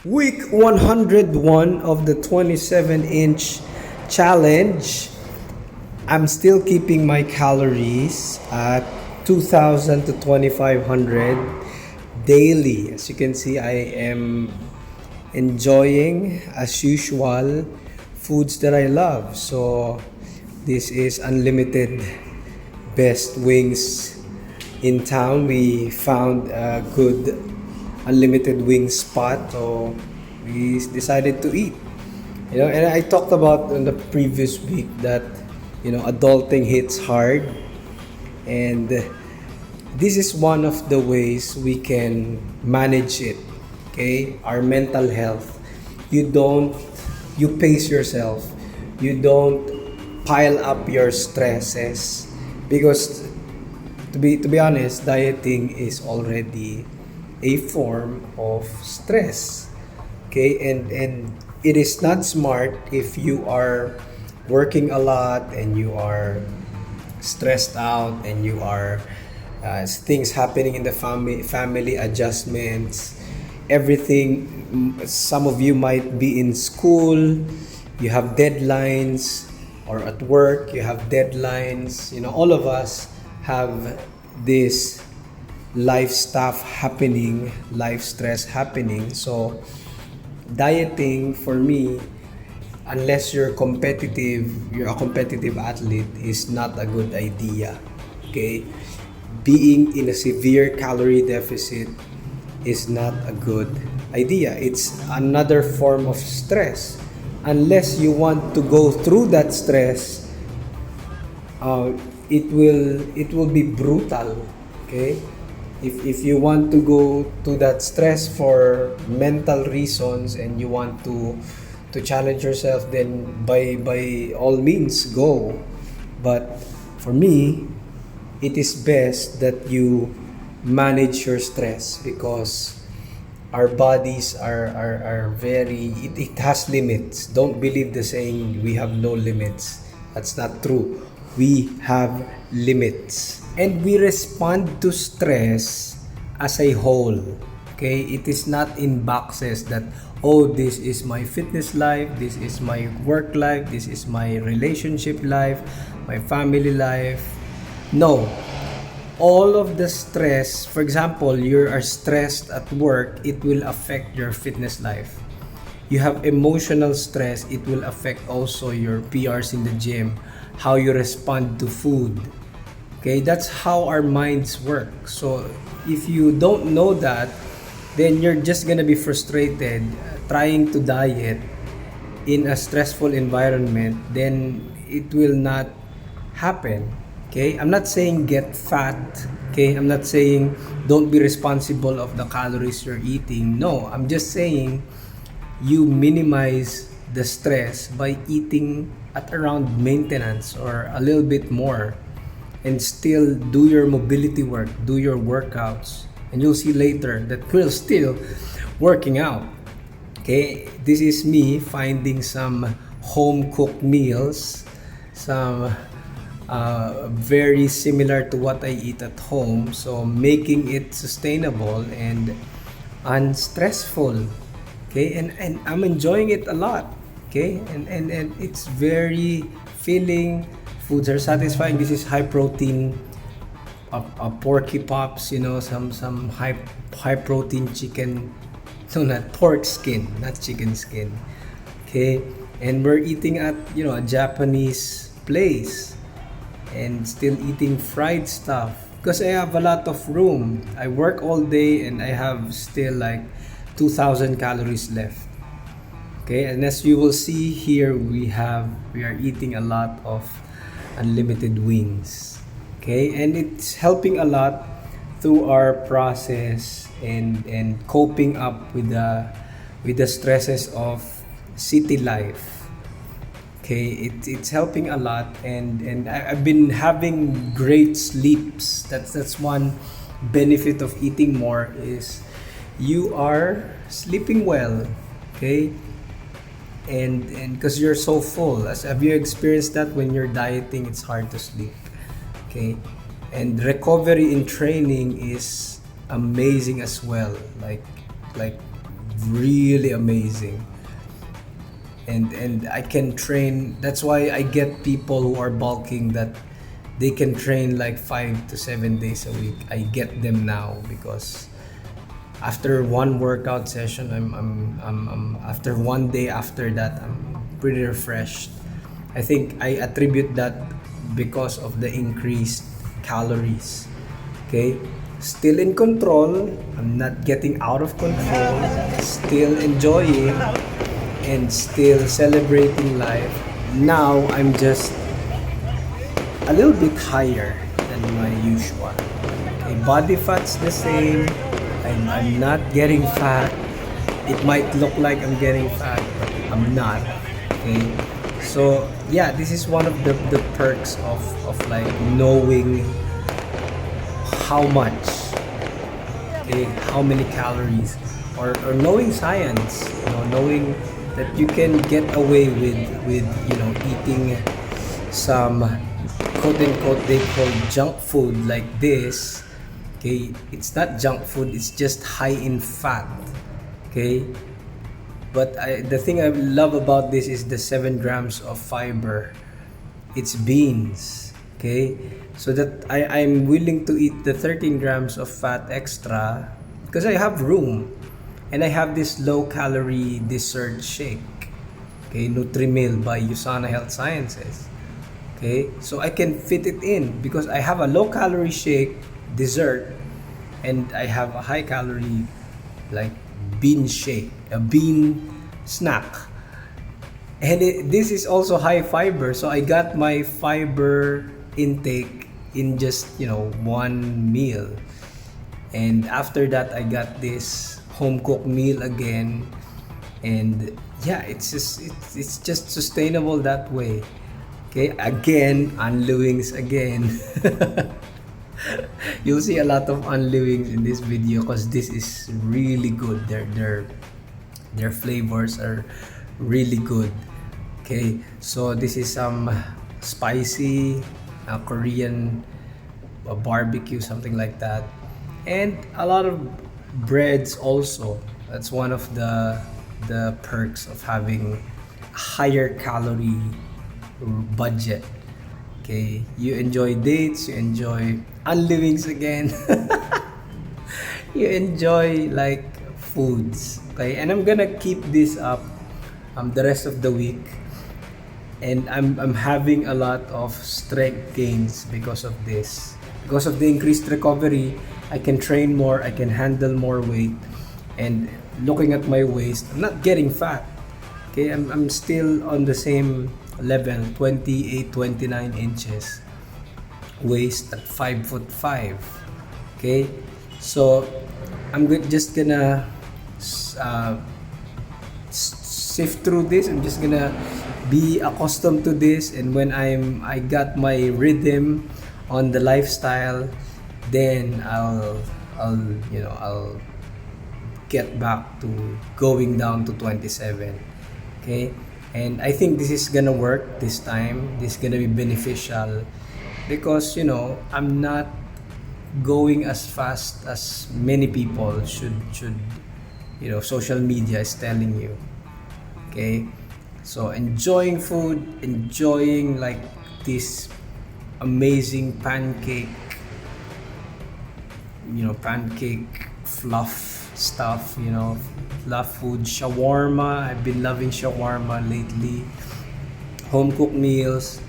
Week 101 of the 27-inch challenge. I'm still keeping my calories at 2,000 to 2,500 daily. As you can see, I am enjoying, as usual, foods that I love. So, this is unlimited best wings in town. We found a good unlimited wing spot, so we decided to eat. And I talked about in the previous week that adulting hits hard, and this is one of the ways we can manage it. Okay, our mental health. You pace yourself. You don't pile up your stresses, because to be honest, dieting is already a form of stress. Okay, and it is not smart if you are working a lot and you are stressed out and you are things happening in the family adjustments, everything. Some of you might be in school, you have deadlines, or at work you have deadlines. All of us have this life stuff happening, life stress happening. So dieting for me, unless you're a competitive athlete, is not a good idea. Okay, being in a severe calorie deficit is not a good idea. It's another form of stress. Unless you want to go through that stress, it will be brutal. Okay, if you want to go to that stress for mental reasons and you want to challenge yourself, then by all means go. But for me, it is best that you manage your stress, because our bodies are very, it has limits. Don't believe the saying we have no limits. That's not true. We have limits, and we respond to stress as a whole. Okay, it is not in boxes that, oh, this is my fitness life, this is my work life, this is my relationship life, my family life. No, all of the stress. For example, you are stressed at work, it will affect your fitness life. You have emotional stress, it will affect also your PRs in the gym, how you respond to food. Okay, that's how our minds work. So if you don't know that, then you're just gonna be frustrated trying to diet in a stressful environment. Then it will not happen. Okay, I'm not saying get fat. Okay, I'm not saying don't be responsible of the calories you're eating. No, I'm just saying you minimize the stress by eating at around maintenance or a little bit more, and still do your mobility work, do your workouts, and you'll see later that we're still working out. Okay, this is me finding some home cooked meals, some very similar to what I eat at home, so making it sustainable and unstressful. Okay, and I'm enjoying it a lot. Okay, and it's very filling. Foods are satisfying. This is high protein, porky pops, some high protein chicken. No, not pork skin, not chicken skin. Okay, and we're eating at a Japanese place, and still eating fried stuff because I have a lot of room. I work all day and I have still like 2,000 calories left. Okay, and as you will see here, we are eating a lot of unlimited wings. Okay, and it's helping a lot through our process and coping up with the stresses of city life. Okay, it's helping a lot, and I've been having great sleeps. That's one benefit of eating more, is you are sleeping well. Okay, and because you're so full. Have you experienced that when you're dieting? It's hard to sleep. Okay, and recovery in training is amazing as well. Like really amazing. And I can train. That's why I get people who are bulking that they can train like 5 to 7 days a week. I get them now because after one workout session, I'm after one day after that, I'm pretty refreshed. I think I attribute that because of the increased calories. Okay, still in control. I'm not getting out of control. Still enjoying and still celebrating life. Now I'm just a little bit higher than my usual. Okay, body fat's the same. I'm not getting fat. It might look like I'm getting fat, but I'm not. Okay. So yeah, this is one of the perks of like knowing how much, okay, how many calories, or knowing science, knowing that you can get away with eating some quote unquote they call junk food like this. Okay, it's not junk food, it's just high in fat. Okay, but the thing I love about this is the 7 grams of fiber. It's beans. Okay, so that I'm willing to eat the 13 grams of fat extra because I have room, and I have this low calorie dessert shake. Okay, Nutrimil by USANA Health Sciences. Okay, so I can fit it in because I have a low calorie shake dessert, and I have a high calorie like bean shake, a bean snack, and this is also high fiber. So I got my fiber intake in just one meal, and after that I got this home cooked meal again, and yeah, it's just sustainable that way. Okay, again, unlewings again. You'll see a lot of unlewings in this video because this is really good. Their flavors are really good. Okay, so this is some spicy Korean barbecue, something like that, and a lot of breads also. That's one of the perks of having a higher calorie budget. Okay, you enjoy dates, you enjoy unlivings again. You enjoy like foods. Okay, and I'm gonna keep this up the rest of the week, and I'm having a lot of strength gains because of this. Because of the increased recovery, I can train more, I can handle more weight, and looking at my waist, I'm not getting fat. Okay, I'm still on the same level, 28, 29 inches waist at 5'5". Okay, so I'm just gonna sift through this. I'm just gonna be accustomed to this, and when I got my rhythm on the lifestyle, then I'll get back to going down to 27. Okay, and I think this is gonna work this time. This is gonna be beneficial because I'm not going as fast as many people should social media is telling you. Okay, so enjoying food, enjoying like this amazing pancake fluff stuff, fluff food, shawarma. I've been loving shawarma lately. Home cooked meals,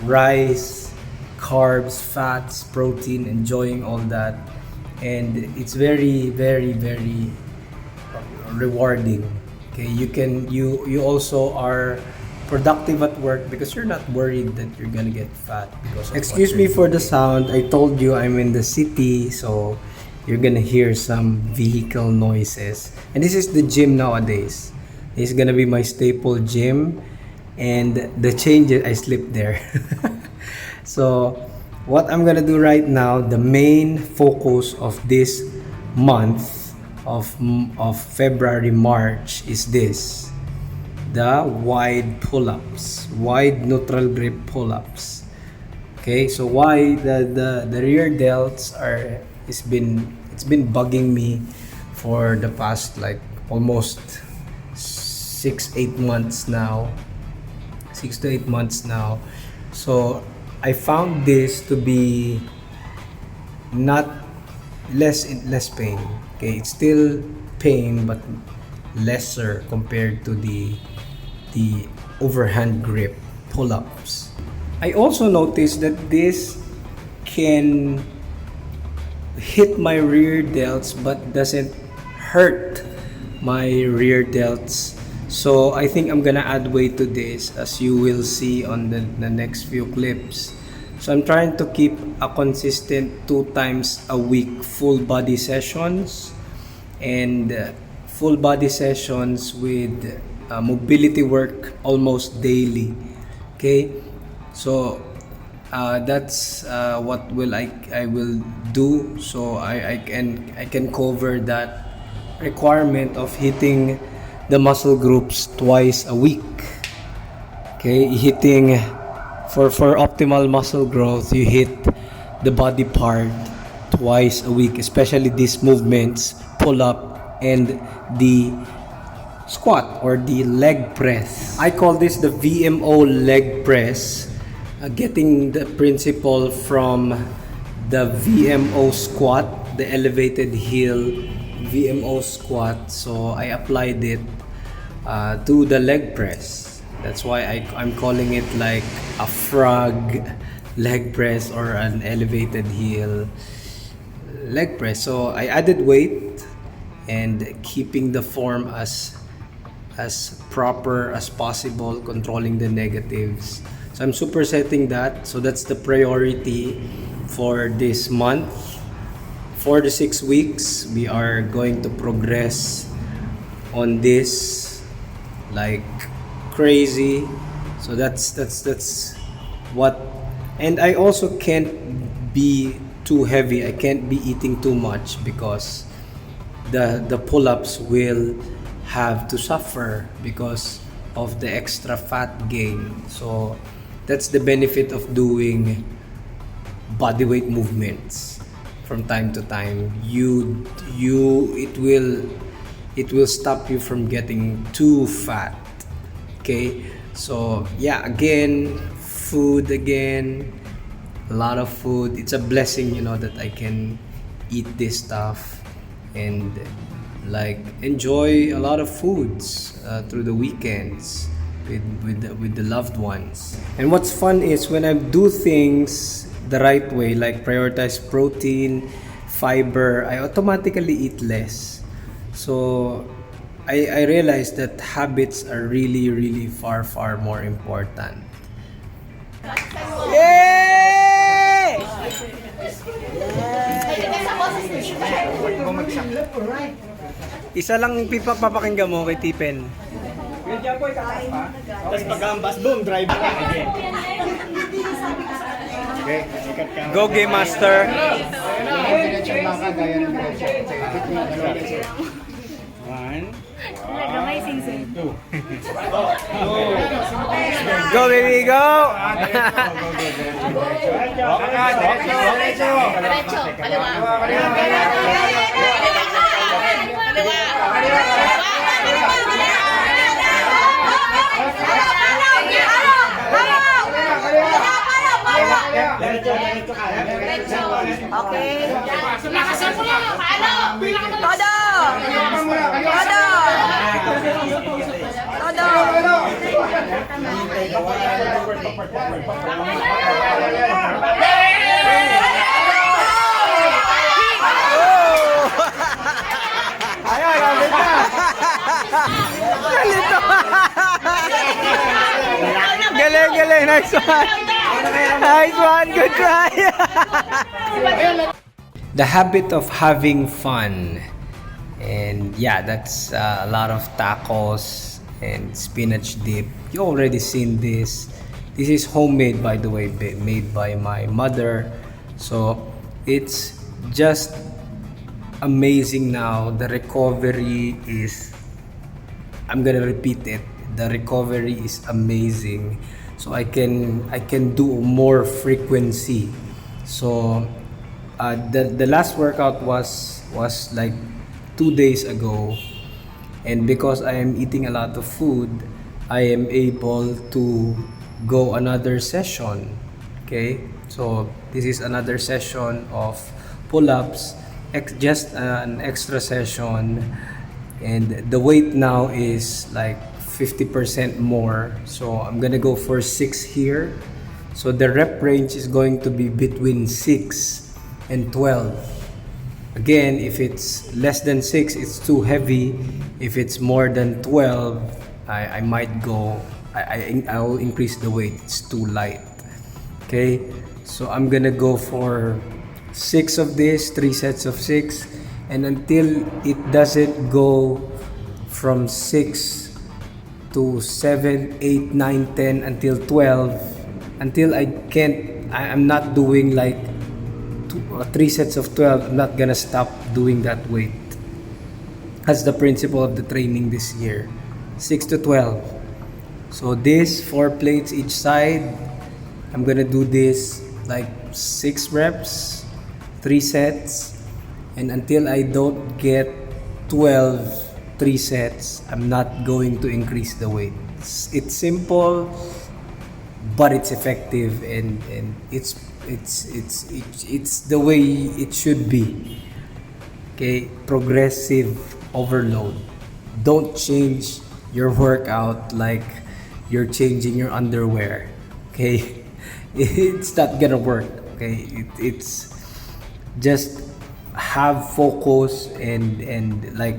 rice, carbs, fats, protein, enjoying all that, and it's very, very, very rewarding. Okay, you also are productive at work because you're not worried that you're gonna get fat because of excuse me for the sound. I told you I'm in the city, so you're gonna hear some vehicle noises. And this is the gym nowadays. This is gonna be my staple gym, and the changes, I sleep there. So what I'm gonna do right now, the main focus of this month of February, March, is this: the wide pull-ups, wide neutral grip pull-ups. Okay, so why the rear delts it's been bugging me for the past like almost 6 to 8 months now. 6 to 8 months now. So I found this to be not less pain. Okay, it's still pain but lesser compared to the overhand grip pull-ups. I also noticed that this can hit my rear delts but doesn't hurt my rear delts. So I think I'm gonna add weight to this, as you will see on the next few clips. So I'm trying to keep a consistent 2 times a week full body sessions, and full body sessions with mobility work almost daily. Okay, so that's what I will do. So I can cover that requirement of hitting the muscle groups twice a week. Okay, hitting for optimal muscle growth, you hit the body part twice a week, especially these movements, pull up and the squat or the leg press. I call this the VMO leg press, getting the principle from the VMO squat, the elevated heel VMO squat. So I applied it to the leg press. That's why I'm calling it like a frog leg press or an elevated heel leg press. So I added weight and keeping the form as proper as possible, controlling the negatives. So I'm supersetting that. So that's the priority for this month. 4 to 6 weeks, we are going to progress on this like crazy. So that's what. And I also can't be too heavy. I can't be eating too much because the pull-ups will have to suffer because of the extra fat gain. So that's the benefit of doing bodyweight movements from time to time. It will stop you from getting too fat. Okay, so yeah, again, food again, a lot of food. It's a blessing, that I can eat this stuff and like enjoy a lot of foods through the weekends with the loved ones. And what's fun is when I do things the right way, like prioritize protein, fiber, I automatically eat less. So I realized that habits are really, really far more important. Yay! Isa lang papakinggan mo kay Tipen. Tapos pag-ambas, boom, drive ka. Okay, Go Game Master. One. Two. Go baby, go! Diretso, kaliwa. Okay. Lakasan mo lang. Paano? Todo! Todo! Todo! Ayan, gamit na! Galito! Galing! Nice one! Nice one! Good try! The habit of having fun. And yeah, that's a lot of tacos and spinach dip. You already seen this. This is homemade, by the way, made by my mother. So it's just amazing now. The recovery is, I'm gonna repeat it, the recovery is amazing. So I can do more frequency. So the last workout was like 2 days ago. And because I am eating a lot of food, I am able to go another session. Okay, so this is another session of pull-ups, just an extra session, and the weight now is like 50% more. So I'm gonna go for 6 here. So the rep range is going to be between 6 and 12. Again, if it's less than 6, it's too heavy. If it's more than 12, I might go, I'll increase the weight. It's too light. Okay, so I'm gonna go for 6 of this, 3 sets of 6, and until it doesn't go from 6 to 7, 8, 9, 10 until 12, until I'm not doing like 3 sets of 12, I'm not gonna stop doing that weight. That's the principle of the training this year. 6 to 12. So this 4 plates each side. I'm gonna do this like 6 reps, 3 sets, and until I don't get 12 3 sets, I'm not going to increase the weight. It's simple, but it's effective, and it's the way it should be. Okay, progressive overload. Don't change your workout like you're changing your underwear. Okay, it's not gonna work. Okay, it's just have focus, and like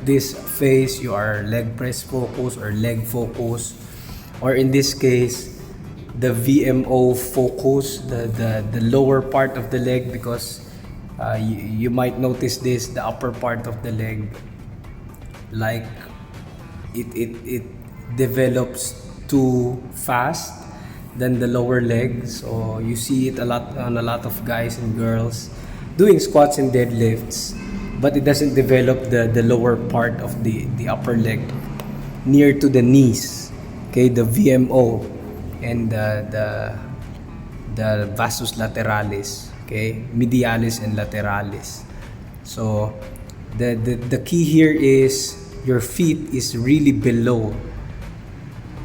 this phase, you are leg press focus or leg focus, or in this case the VMO focus, the lower part of the leg, because you might notice this, the upper part of the leg, like it develops too fast than the lower leg. So you see it a lot on a lot of guys and girls doing squats and deadlifts, but it doesn't develop the lower part of the upper leg near to the knees. Okay, the VMO and the vastus lateralis, okay, medialis and lateralis. So the key here is your feet is really below.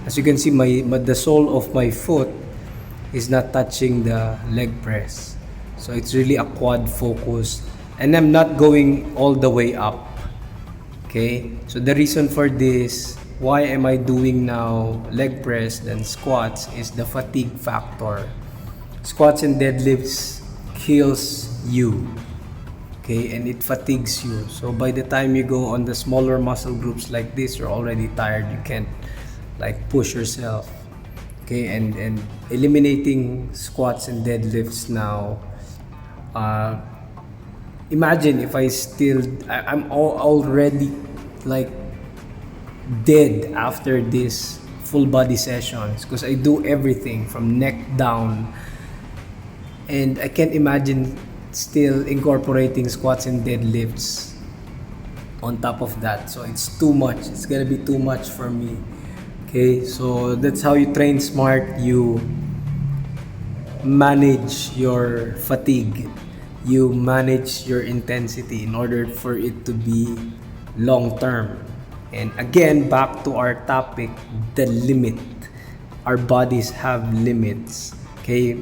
As you can see, the sole of my foot is not touching the leg press. So it's really a quad focus, and I'm not going all the way up. Okay, so the reason for this, why am I doing now leg press than squats, is the fatigue factor. Squats and deadlifts kills you. Okay, and it fatigues you. So by the time you go on the smaller muscle groups like this, you're already tired. You can't like push yourself. Okay, and eliminating squats and deadlifts now. Imagine if I'm already like dead after this full body sessions, because I do everything from neck down, and I can't imagine still incorporating squats and deadlifts on top of that. So it's too much. It's gonna be too much for me. Okay, so that's how you train smart. You manage your fatigue, you manage your intensity in order for it to be long term. And again, back to our topic, the limit. Our bodies have limits. Okay,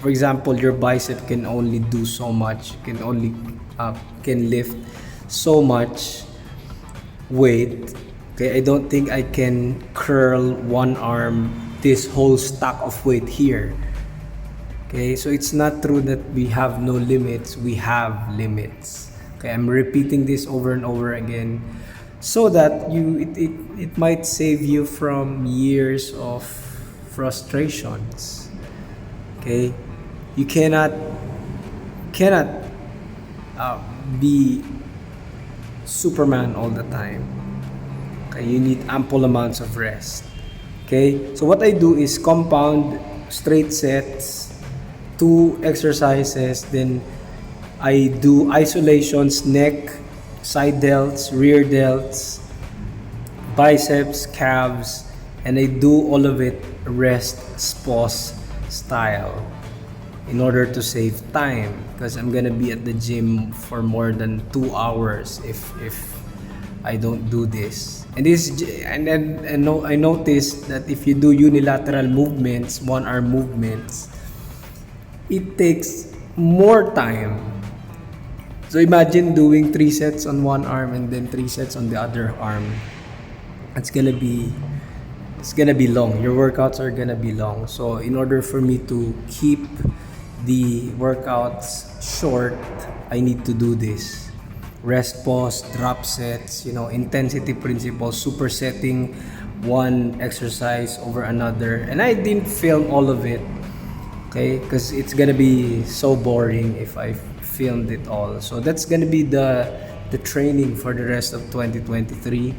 for example, your bicep can only do so much, can lift so much weight. Okay, I don't think I can curl one arm this whole stack of weight here. Okay, so it's not true that we have no limits. We have limits. Okay, I'm repeating this over and over again so that it might save you from years of frustrations. Okay, you cannot be Superman all the time. Okay, you need ample amounts of rest. Okay, so what I do is compound straight sets, 2 exercises, then I do isolations, neck, side delts, rear delts, biceps, calves, and I do all of it rest pause style in order to save time, because I'm gonna be at the gym for more than 2 hours if I don't do this. And then I noticed that if you do unilateral movements, one arm movements, it takes more time. So imagine doing 3 sets on one arm and then 3 sets on the other arm. It's gonna be long. Your workouts are gonna be long. So in order for me to keep the workouts short, I need to do this. Rest, pause, drop sets, intensity principles, supersetting one exercise over another. And I didn't film all of it, okay? Because it's gonna be so boring if I filmed it all. So that's gonna be the training for the rest of 2023.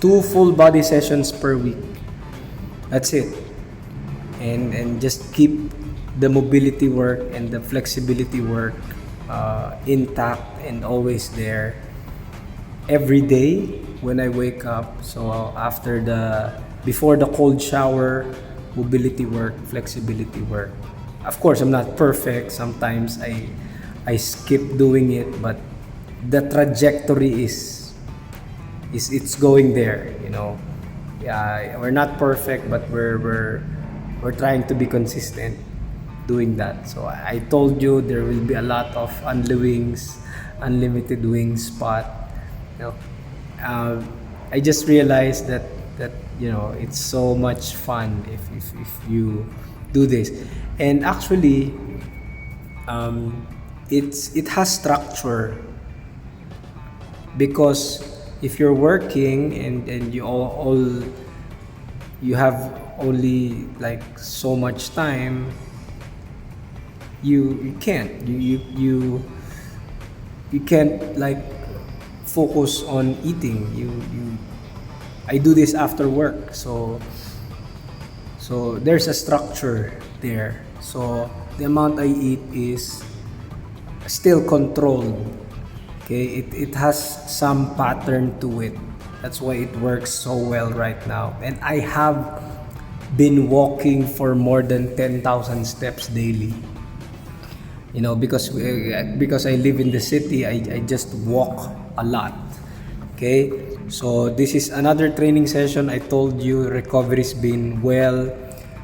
2 full body sessions per week. That's it. And just keep the mobility work and the flexibility work intact and always there every day when I wake up. So before the cold shower, mobility work, flexibility work. Of course, I'm not perfect. Sometimes I skip doing it, but the trajectory is it's going there. Yeah, we're not perfect, but we're trying to be consistent doing that. So I told you there will be a lot of unlimited wings spot. I just realized that it's so much fun if you do this. And actually, it has structure, because if you're working and you have only like so much time, you can't like focus on eating. I do this after work, so there's a structure there. So the amount I eat is still controlled. Okay, it has some pattern to it. That's why it works so well right now. And I have been walking for more than 10,000 steps daily. Because I live in the city, I just walk a lot. Okay, so this is another training session. I told you recovery's been well.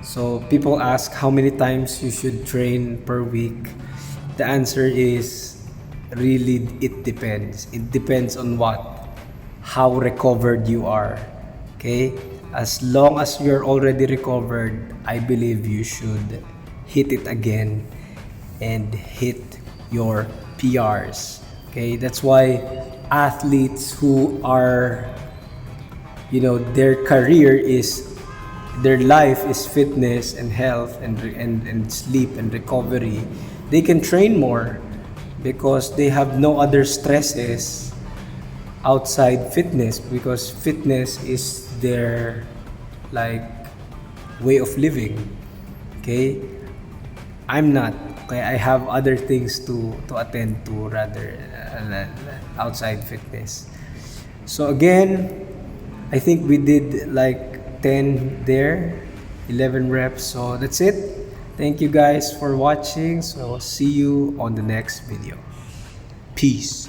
So people ask how many times you should train per week. The answer is really it depends. It depends on how recovered you are. Okay, as long as you're already recovered, I believe you should hit it again and hit your PRs. Okay, that's why athletes who are, their life is fitness and health and sleep and recovery, they can train more because they have no other stresses outside fitness, because fitness is their way of living. Okay, I'm not. Okay, I have other things to attend to rather outside fitness. So again, I think we did 10 there, 11 reps. So that's it. Thank you guys for watching. So see you on the next video. Peace.